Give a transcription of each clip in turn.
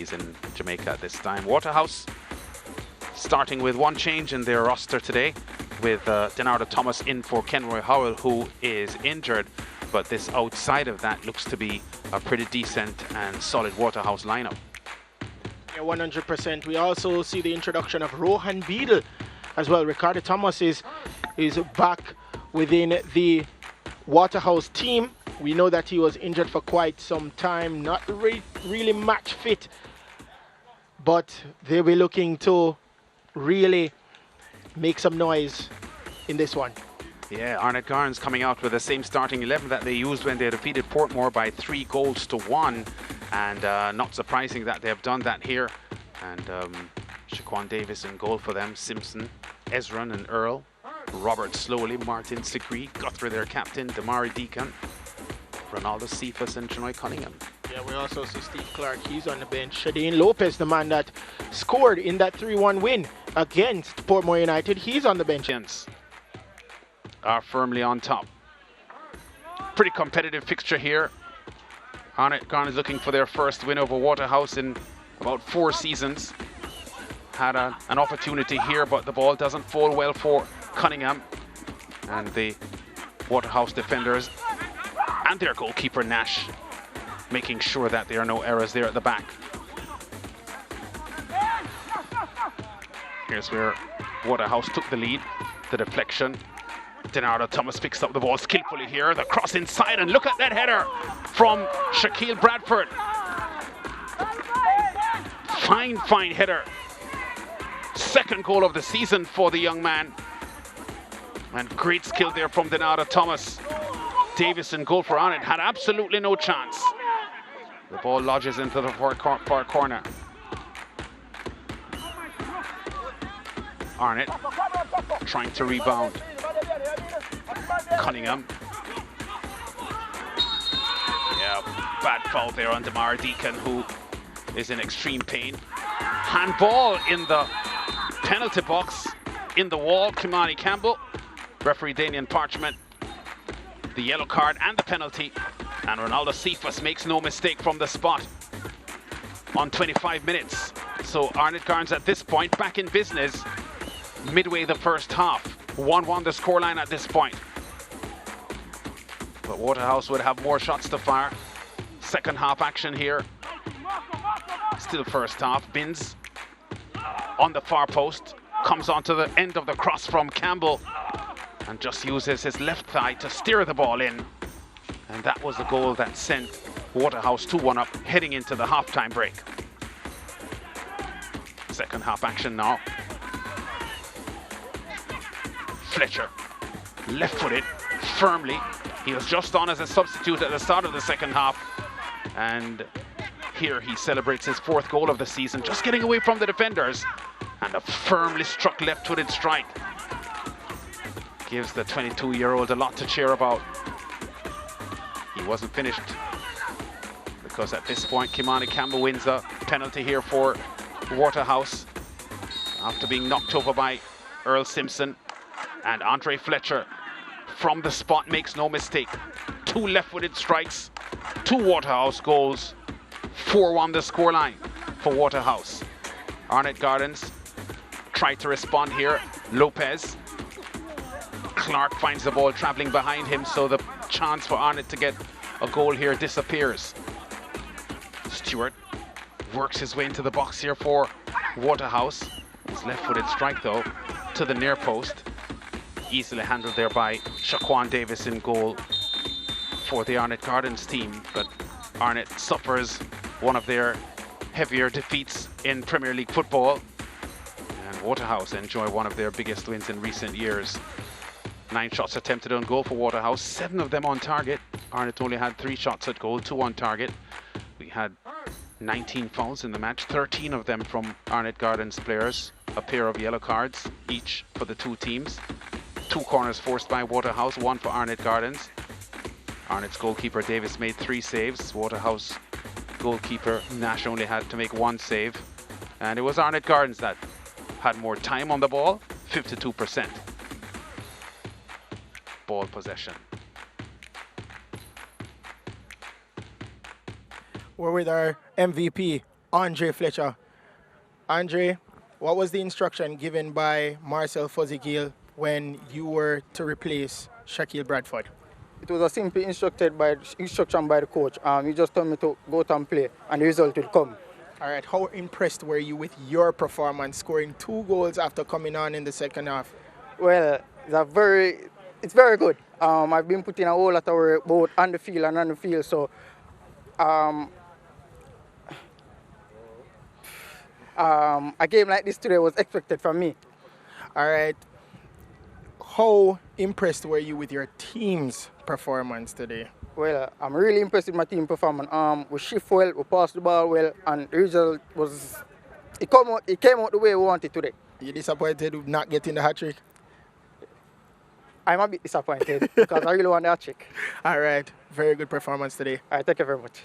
He's in Jamaica at this time. Waterhouse starting with one change in their roster today, with Denardo Thomas in for Kenroy Howell, who is injured. But this outside of that looks to be a pretty decent and solid Waterhouse lineup. Yeah, 100%. We also see the introduction of Rohan Beadle as well. Ricardo Thomas is back within the Waterhouse team. We know that he was injured for quite some time, not really match fit, but they'll be looking to really make some noise in this one. Yeah, Arnett Gardens coming out with the same starting 11 that they used when they defeated Portmore by 3-1, and not surprising that they have done that here. And Shaquan Davis in goal for them, Simpson, Ezran and Earl, Robert Slowly, Martin Sikri, Guthrie their captain, Damari Deacon, Ronaldo Cephas and Janoy Cunningham. Yeah, we also see Steve Clark, he's on the bench. Shadeen Lopez, the man that scored in that 3-1 win against Portmore United, he's on the bench. Are firmly on top. Pretty competitive fixture here. Arnett Gardens looking for their first win over Waterhouse in about 4 seasons. Had an opportunity here, but the ball doesn't fall well for Cunningham. And the Waterhouse defenders and their goalkeeper Nash making sure that there are no errors there at the back. Here's where Waterhouse took the lead. The deflection. Denardo Thomas picks up the ball skillfully here. The cross inside, and look at that header from Shaquille Bradford. Fine header. Second goal of the season for the young man. And great skill there from Denardo Thomas. Davis in goal for Arnett had absolutely no chance. The ball lodges into the far corner. Arnett trying to rebound. Cunningham. Yeah, bad foul there on Damar Deacon, who is in extreme pain. Handball in the penalty box, in the wall, Kimani Campbell. Referee Danian Parchment. The yellow card and the penalty. And Ronaldo Cephas makes no mistake from the spot on 25 minutes. So Arnett Gardens at this point back in business midway the first half. 1-1 the scoreline at this point. But Waterhouse would have more shots to fire. Second half action here. Still first half. Binns on the far post. Comes onto the end of the cross from Campbell. And just uses his left thigh to steer the ball in. And that was the goal that sent Waterhouse 2-1 up, heading into the halftime break. Second half action now. Fletcher, left-footed, firmly. He was just on as a substitute at the start of the second half. And here he celebrates his 4th goal of the season, just getting away from the defenders. And a firmly struck left-footed strike gives the 22-year-old a lot to cheer about. He wasn't finished, because at this point Kimani Campbell wins a penalty here for Waterhouse after being knocked over by Earl Simpson. And Andre Fletcher from the spot makes no mistake. 2 left-footed strikes, 2 Waterhouse goals, 4-1 the scoreline for Waterhouse. Arnett Gardens tried to respond here. Lopez. Clark finds the ball traveling behind him, so the chance for Arnett to get a goal here disappears. Stewart works his way into the box here for Waterhouse. His left-footed strike though to the near post. Easily handled there by Shaquan Davis in goal for the Arnett Gardens team. But Arnett suffers one of their heavier defeats in Premier League football. And Waterhouse enjoy one of their biggest wins in recent years. 9 shots attempted on goal for Waterhouse, 7 of them on target. Arnett only had 3 shots at goal, 2 on target. We had 19 fouls in the match, 13 of them from Arnett Gardens players. A pair of yellow cards each for the 2 teams. 2 corners forced by Waterhouse, 1 for Arnett Gardens. Arnett's goalkeeper Davis made 3 saves. Waterhouse goalkeeper Nash only had to make 1 save. And it was Arnett Gardens that had more time on the ball, 52%. Ball possession. We're with our MVP, Andre Fletcher. Andre, what was the instruction given by Marcel Fuzzy-Gill when you were to replace Shaquille Bradford? It was a simple instruction by the coach. He just told me to go out and play, and the result will come. All right, how impressed were you with your performance, scoring 2 goals after coming on in the second half? Well, it's very good. I've been putting a whole lot of work both on the field and on the field, so a game like this today was expected from me. All right. How impressed were you with your team's performance today? Well, I'm really impressed with my team performance. We shift well, we passed the ball well, and the result was, it came out the way we wanted today. Are you disappointed with not getting the hat-trick? I'm a bit disappointed because I really want the hat-trick. All right, very good performance today. All right, thank you very much.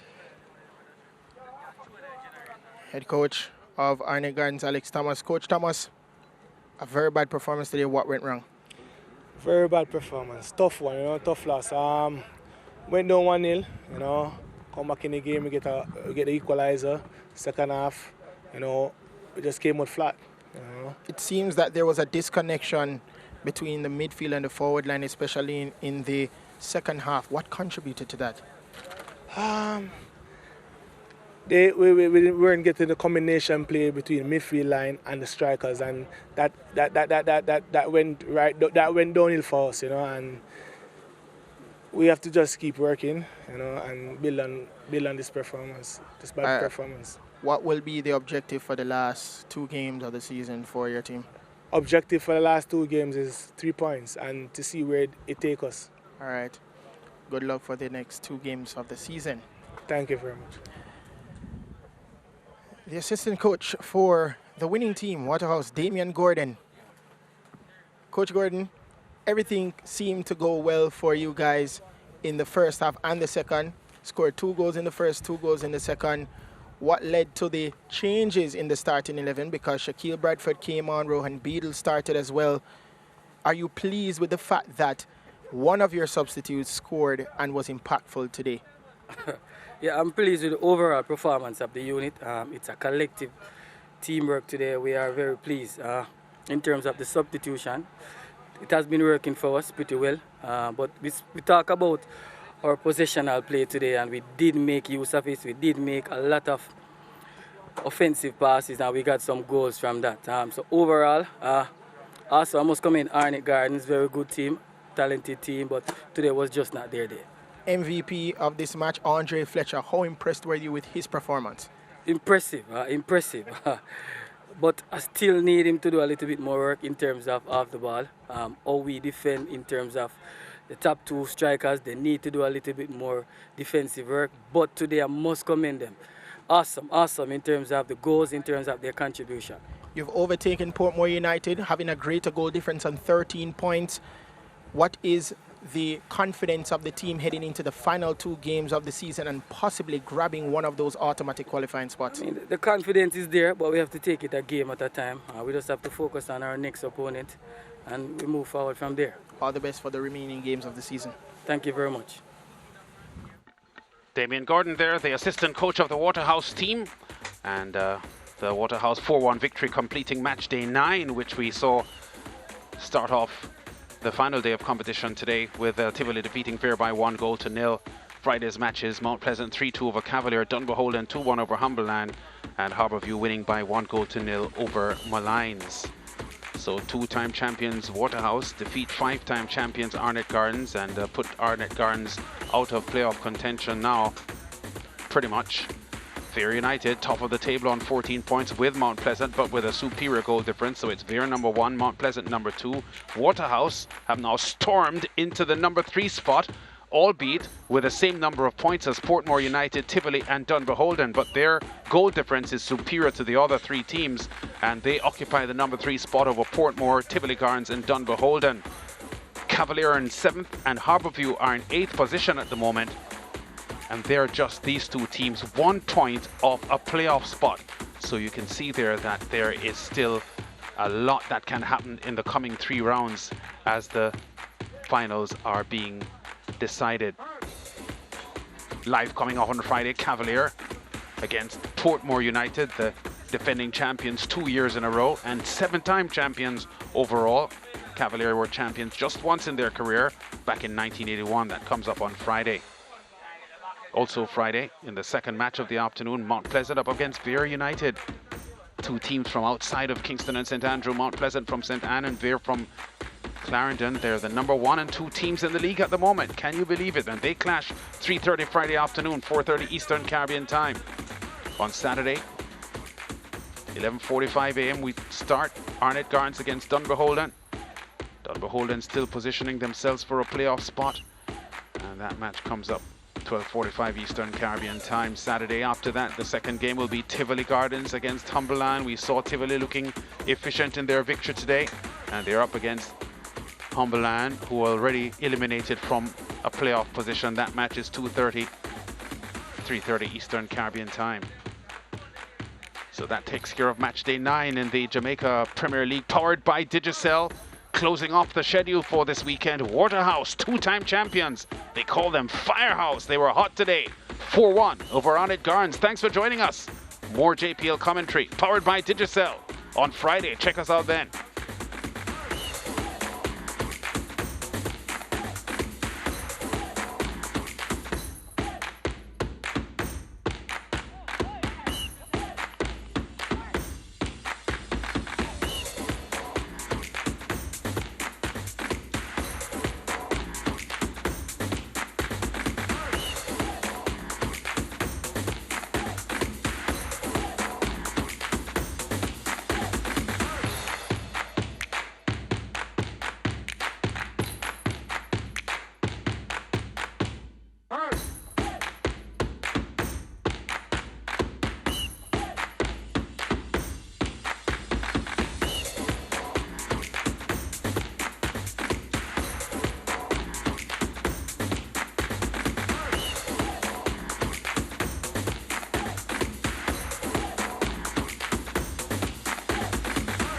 Head coach of Arnett Gardens, Alex Thomas. Coach Thomas, a very bad performance today. What went wrong? Very bad performance. Tough one, tough loss. Went down 1-0, come back in the game, we get the equalizer. Second half, we just came out flat. It seems that there was a disconnection between the midfield and the forward line, especially in the second half. What contributed to that? We weren't getting the combination play between midfield line and the strikers, and that went downhill for us, and we have to just keep working, and build on this performance, this bad performance. What will be the objective for the last 2 games of the season for your team? Objective for the last 2 games is 3 points, and to see where it takes us. All right. Good luck for the next 2 games of the season. Thank you very much. The assistant coach for the winning team, Waterhouse, Damian Gordon. Coach Gordon, everything seemed to go well for you guys in the first half and the second. Scored 2 goals in the first, 2 goals in the second. What led to the changes in the starting 11? Because Shaquille Bradford came on, Rohan Beadle started as well. Are you pleased with the fact that one of your substitutes scored and was impactful today? Yeah, I'm pleased with the overall performance of the unit. It's a collective teamwork today. We are very pleased in terms of the substitution. It has been working for us pretty well. But we talk about our possessional play today, and we did make use of it. We did make a lot of offensive passes, and we got some goals from that. So overall, also I must commend Arnett Gardens, very good team, talented team, but today was just not their day. MVP of this match, Andre Fletcher. How impressed were you with his performance? Impressive, impressive. But I still need him to do a little bit more work in terms of off the ball. How we defend in terms of the top 2 strikers, they need to do a little bit more defensive work. But today I must commend them. Awesome in terms of the goals, in terms of their contribution. You've overtaken Portmore United, having a greater goal difference on 13 points. What is the confidence of the team heading into the final 2 games of the season and possibly grabbing one of those automatic qualifying spots? I mean, the confidence is there, but we have to take it a game at a time. We just have to focus on our next opponent and we move forward from there. All the best for the remaining games of the season. Thank you very much. Damian Gordon there, the assistant coach of the Waterhouse team, and the Waterhouse 4-1 victory completing match day 9, which we saw start off the final day of competition today with Tivoli defeating Fair by 1-0. Friday's matches, Mount Pleasant 3-2 over Cavalier, Dunbeholden 2-1 over Humberland, and Harbourview winning by 1-0 over Malines. So 2-time champions Waterhouse defeat 5-time champions Arnett Gardens and put Arnett Gardens out of playoff contention now, pretty much. Fair United top of the table on 14 points with Mount Pleasant, but with a superior goal difference, so it's Fair number 1, Mount Pleasant number 2. Waterhouse have now stormed into the number 3 spot, albeit with the same number of points as Portmore United, Tivoli and Dunbeholden, but their goal difference is superior to the other 3 teams, and they occupy the number 3 spot over Portmore, Tivoli Gardens and Dunbeholden. Cavalier are in 7th and Harbourview are in 8th position at the moment, and they're just, these 2 teams, 1 point off a playoff spot. So you can see there that there is still a lot that can happen in the coming 3 rounds as the finals are being decided. Live coming off on Friday, Cavalier against Portmore United, the defending champions 2 years in a row and 7-time champions overall. Cavalier were champions just once in their career back in 1981. That comes up on Friday. Also Friday, in the second match of the afternoon, Mount Pleasant up against Vere United. Two teams from outside of Kingston and St Andrew. Mount Pleasant from St Anne and Vere from Clarendon. They're the number 1 and 2 teams in the league at the moment. Can you believe it? And they clash 3:30 Friday afternoon, 4:30 Eastern Caribbean time. On Saturday, 11:45 a.m. we start Arnett Gardens against Dunbeholden. Dunbeholden still positioning themselves for a playoff spot. And that match comes up 12:45 Eastern Caribbean time Saturday. After that, the second game will be Tivoli Gardens against Humberland. We saw Tivoli looking efficient in their victory today, and they're up against Humberland, who are already eliminated from a playoff position. That match is 2:30, 3:30 Eastern Caribbean time. So that takes care of match day 9 in the Jamaica Premier League, powered by Digicel. Closing off the schedule for this weekend, Waterhouse, 2-time champions. They call them Firehouse. They were hot today, 4-1 over Arnett Gardens. Thanks for joining us. More JPL commentary, powered by Digicel on Friday. Check us out then.